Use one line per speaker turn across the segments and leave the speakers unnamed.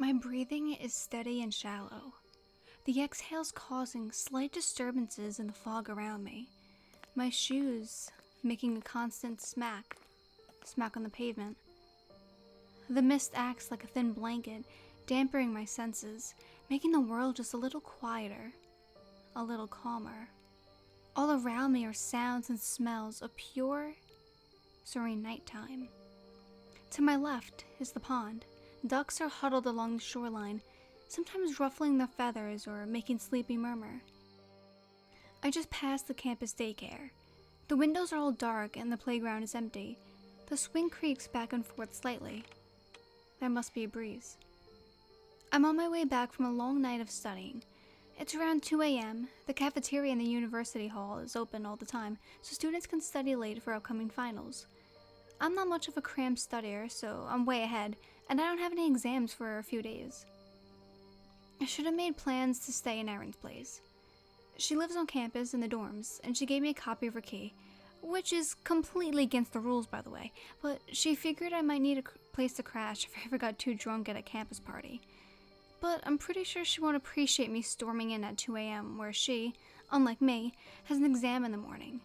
My breathing is steady and shallow, the exhales causing slight disturbances in the fog around me. My shoes making a constant smack on the pavement. The mist acts like a thin blanket, dampening my senses, making the world just a little quieter, a little calmer. All around me are sounds and smells of pure, serene nighttime. To my left is the pond. Ducks are huddled along the shoreline, sometimes ruffling their feathers or making sleepy murmur. I just passed the campus daycare. The windows are all dark and the playground is empty. The swing creaks back and forth slightly. There must be a breeze. I'm on my way back from a long night of studying. It's around 2 a.m. The cafeteria in the university hall is open all the time, so students can study late for upcoming finals. I'm not much of a crammed studier, so I'm way ahead, and I don't have any exams for a few days. I should have made plans to stay in Erin's place. She lives on campus in the dorms, and she gave me a copy of her key, which is completely against the rules, by the way, but she figured I might need a place to crash if I ever got too drunk at a campus party. But I'm pretty sure she won't appreciate me storming in at 2 a.m. where she, unlike me, has an exam in the morning.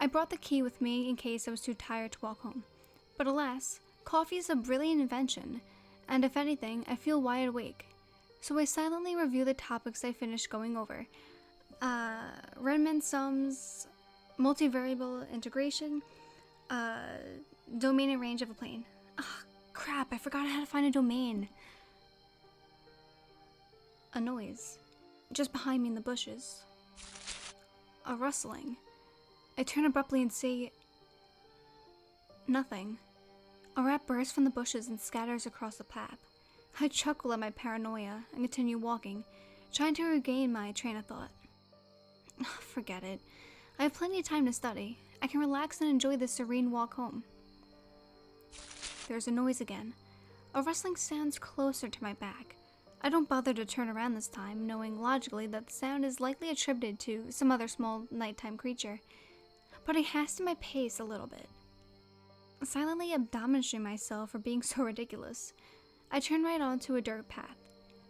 I brought the key with me in case I was too tired to walk home. But alas, coffee is a brilliant invention, and if anything, I feel wide awake. So I silently review the topics I finished going over. Riemann sums, multivariable integration, domain and range of a plane. Ugh, crap, I forgot how to find a domain. A noise, just behind me in the bushes. A rustling. I turn abruptly and see nothing. A rat bursts from the bushes and scatters across the path. I chuckle at my paranoia and continue walking, trying to regain my train of thought. Forget it. I have plenty of time to study. I can relax and enjoy this serene walk home. There's a noise again. A rustling sounds closer to my back. I don't bother to turn around this time, knowing logically that the sound is likely attributed to some other small nighttime creature. But I hasten my pace a little bit, silently admonishing myself for being so ridiculous. I turn right onto a dirt path,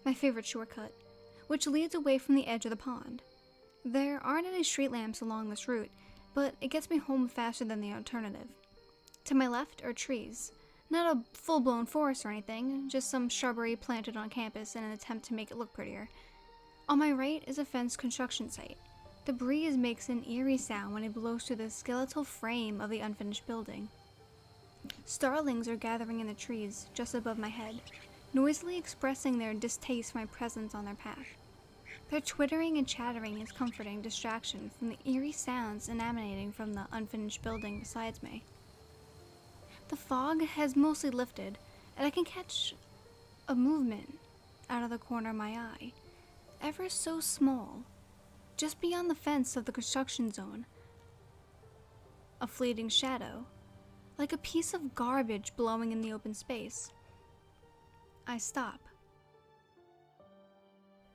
my favorite shortcut, which leads away from the edge of the pond. There aren't any street lamps along this route, but it gets me home faster than the alternative. To my left are trees. Not a full-blown forest or anything, just some shrubbery planted on campus in an attempt to make it look prettier. On my right is a fenced construction site. The breeze makes an eerie sound when it blows through the skeletal frame of the unfinished building. Starlings are gathering in the trees just above my head, noisily expressing their distaste for my presence on their path. Their twittering and chattering is comforting distraction from the eerie sounds emanating from the unfinished building beside me. The fog has mostly lifted, and I can catch a movement out of the corner of my eye, ever so small, just beyond the fence of the construction zone. A fleeting shadow, like a piece of garbage blowing in the open space. I stop.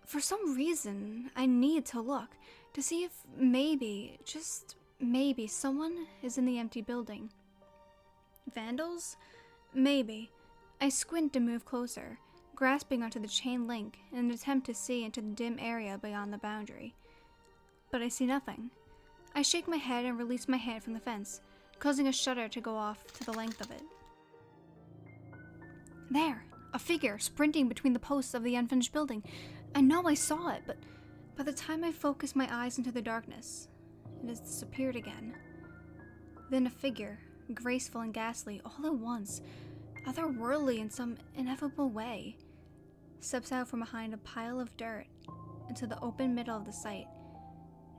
For some reason, I need to look to see if maybe, just maybe, someone is in the empty building. Vandals? Maybe. I squint to move closer, grasping onto the chain link in an attempt to see into the dim area beyond the boundary. But I see nothing. I shake my head and release my hand from the fence, causing a shudder to go off to the length of it. There! A figure sprinting between the posts of the unfinished building. I know I saw it, but by the time I focus my eyes into the darkness, it has disappeared again. Then a figure, graceful and ghastly all at once, otherworldly in some ineffable way, steps out from behind a pile of dirt into the open middle of the site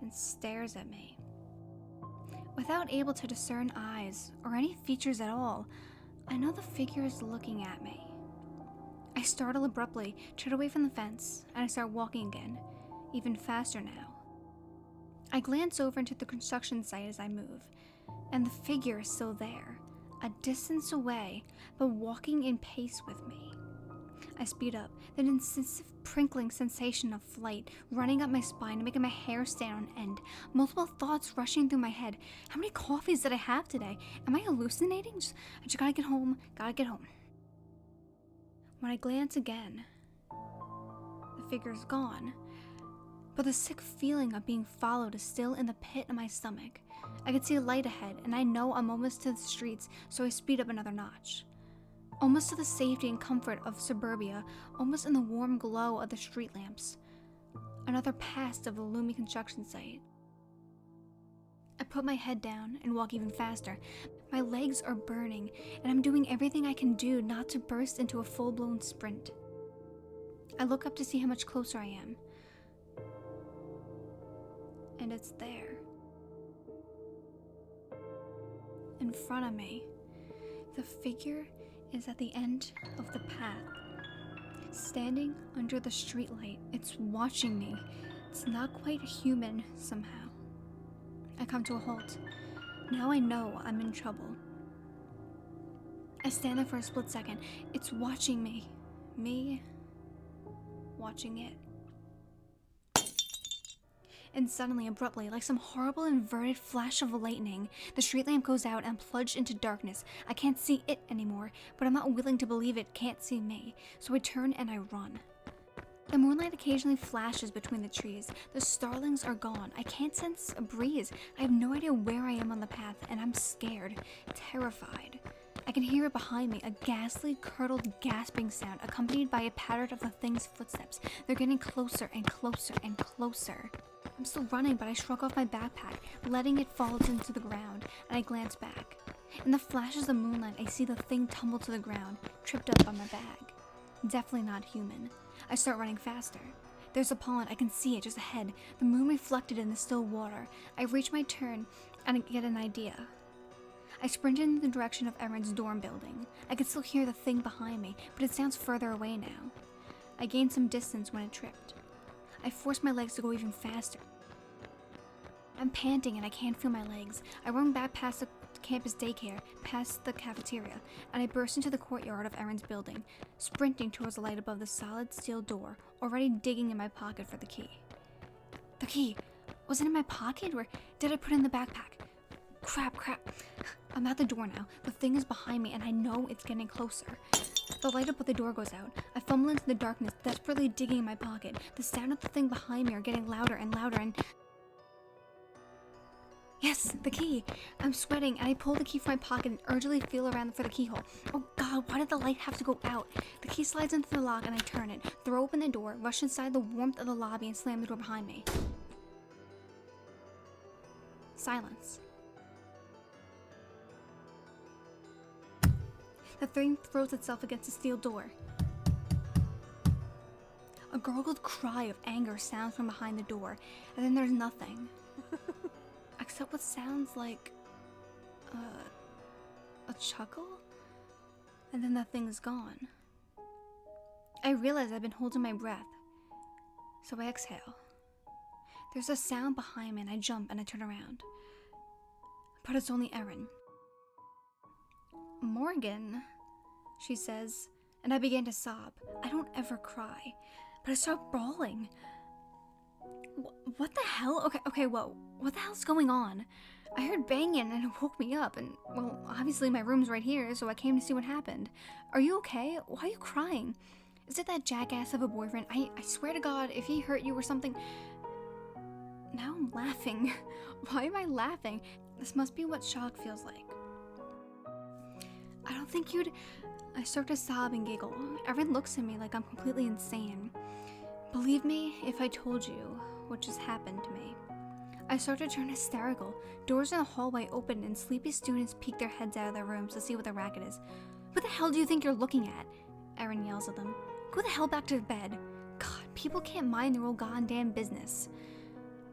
and stares at me. Without able to discern eyes or any features at all, I know the figure is looking at me. I startle abruptly, turn away from the fence, and I start walking again, even faster now. I glance over into the construction site as I move, and the figure is still there, a distance away, but walking in pace with me. I speed up, that instinctive prickling sensation of flight running up my spine and making my hair stand on end, multiple thoughts rushing through my head. How many coffees did I have today? Am I hallucinating? I just gotta get home. When I glance again, figure's gone. But the sick feeling of being followed is still in the pit of my stomach. I can see a light ahead, and I know I'm almost to the streets, so I speed up another notch. Almost to the safety and comfort of suburbia, almost in the warm glow of the street lamps. Another pass of the looming construction site. I put my head down and walk even faster. My legs are burning, and I'm doing everything I can do not to burst into a full-blown sprint. I look up to see how much closer I am. And it's there. In front of me. The figure is at the end of the path. Standing under the streetlight, it's watching me. It's not quite human somehow. I come to a halt. Now I know I'm in trouble. I stand there for a split second. It's watching me. Me watching it. And suddenly, abruptly, like some horrible inverted flash of lightning, the street lamp goes out and plunged into darkness. I can't see it anymore, but I'm not willing to believe it can't see me, so I turn and I run. The moonlight occasionally flashes between the trees. The starlings are gone. I can't sense a breeze. I have no idea where I am on the path, and I'm scared, terrified. I can hear it behind me, a ghastly, curdled, gasping sound, accompanied by a patter of the thing's footsteps. They're getting closer and closer and closer. I'm still running, but I shrug off my backpack, letting it fall into the ground, and I glance back. In the flashes of moonlight, I see the thing tumble to the ground, tripped up by my bag. Definitely not human. I start running faster. There's a pond, I can see it just ahead, the moon reflected in the still water. I reach my turn, and I get an idea. I sprint in the direction of Erin's dorm building. I can still hear the thing behind me, but it sounds further away now. I gained some distance when it tripped. I force my legs to go even faster. I'm panting and I can't feel my legs. I run back past the campus daycare, past the cafeteria, and I burst into the courtyard of Erin's building, sprinting towards the light above the solid steel door, already digging in my pocket for the key. The key! Was it in my pocket, or did I put it in the backpack? Crap. I'm at the door now. The thing is behind me and I know it's getting closer. The light above the door goes out. I fumble into the darkness, desperately digging in my pocket. The sound of the thing behind me are getting louder and louder and... Yes, the key! I'm sweating and I pull the key from my pocket and urgently feel around for the keyhole. Oh god, why did the light have to go out? The key slides into the lock and I turn it, throw open the door, rush inside the warmth of the lobby and slam the door behind me. Silence. The thing throws itself against the steel door. A gargled cry of anger sounds from behind the door, and then there's nothing. Except what sounds like a chuckle? And then that thing is gone. I realize I've been holding my breath, so I exhale. There's a sound behind me and I jump and I turn around. But it's only Erin. Morgan, she says, and I begin to sob. I don't ever cry, but I start bawling. What the hell? Okay, whoa. What the hell's going on? I heard banging and it woke me up, and, well, obviously my room's right here, so I came to see what happened. Are you okay? Why are you crying? Is it that jackass of a boyfriend? I swear to God, if he hurt you or something... Now I'm laughing. Why am I laughing? This must be what shock feels like. I don't think you'd... I start to sob and giggle. Erin looks at me like I'm completely insane. Believe me if I told you what just happened to me. I start to turn hysterical. Doors in the hallway open and sleepy students peek their heads out of their rooms to see what the racket is. What the hell do you think you're looking at? Erin yells at them. Go the hell back to bed. God, people can't mind their own goddamn business.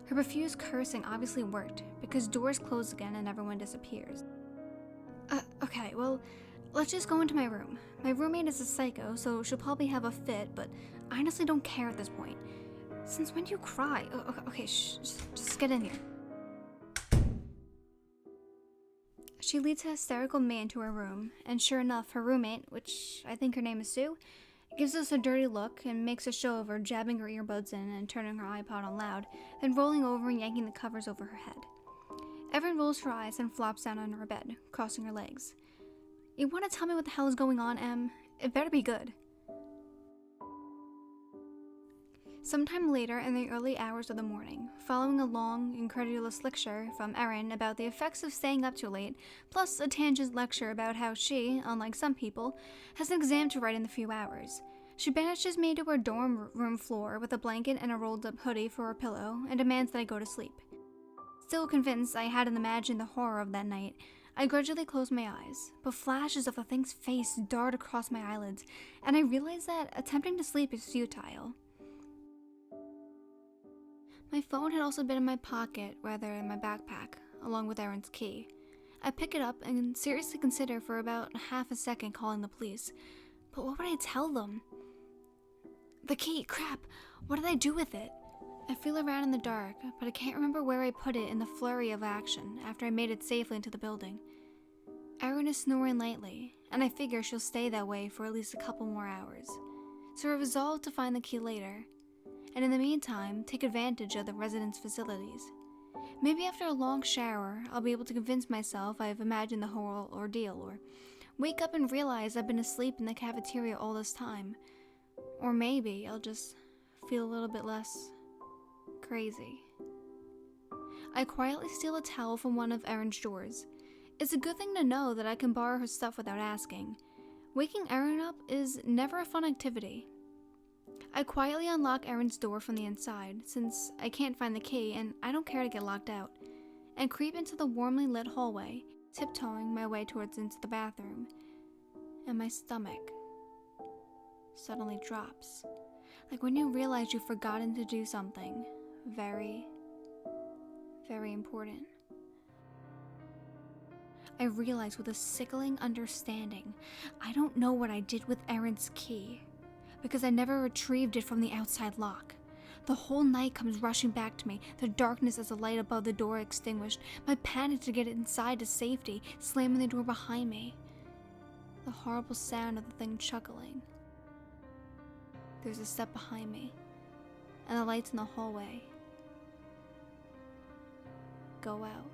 Her profuse cursing obviously worked, because doors close again and everyone disappears. Okay, well, let's just go into my room. My roommate is a psycho, so she'll probably have a fit, but I honestly don't care at this point. Since when do you cry? Okay, just get in here. She leads a hysterical man to her room, and sure enough, her roommate, which I think her name is Sue, gives us a dirty look and makes a show of her jabbing her earbuds in and turning her iPod on loud, then rolling over and yanking the covers over her head. Erin rolls her eyes and flops down on her bed, crossing her legs. You want to tell me what the hell is going on, Em? It better be good. Sometime later in the early hours of the morning, following a long, incredulous lecture from Erin about the effects of staying up too late, plus a tangent lecture about how she, unlike some people, has an exam to write in a few hours, she banishes me to her dorm room floor with a blanket and a rolled-up hoodie for a pillow and demands that I go to sleep. Still convinced I hadn't imagined the horror of that night, I grudgingly closed my eyes, but flashes of the thing's face dart across my eyelids, and I realized that attempting to sleep is futile. My phone had also been in my pocket rather than my backpack, along with Erin's key. I pick it up and seriously consider for about half a second calling the police. But what would I tell them? The key, crap! What did I do with it? I feel around in the dark, but I can't remember where I put it in the flurry of action after I made it safely into the building. Erin is snoring lightly, and I figure she'll stay that way for at least a couple more hours. So I resolve to find the key later, and in the meantime, take advantage of the residence facilities. Maybe after a long shower, I'll be able to convince myself I've imagined the whole ordeal, or wake up and realize I've been asleep in the cafeteria all this time. Or maybe I'll just feel a little bit less crazy. I quietly steal a towel from one of Erin's drawers. It's a good thing to know that I can borrow her stuff without asking. Waking Erin up is never a fun activity. I quietly unlock Erin's door from the inside, since I can't find the key and I don't care to get locked out, and creep into the warmly lit hallway, tiptoeing my way towards into the bathroom. And my stomach suddenly drops, like when you realize you've forgotten to do something very, very important. I realize with a sickling understanding, I don't know what I did with Erin's key, because I never retrieved it from the outside lock. The whole night comes rushing back to me, the darkness as the light above the door extinguished, my panic to get inside to safety, slamming the door behind me. The horrible sound of the thing chuckling. There's a step behind me, and the lights in the hallway go out.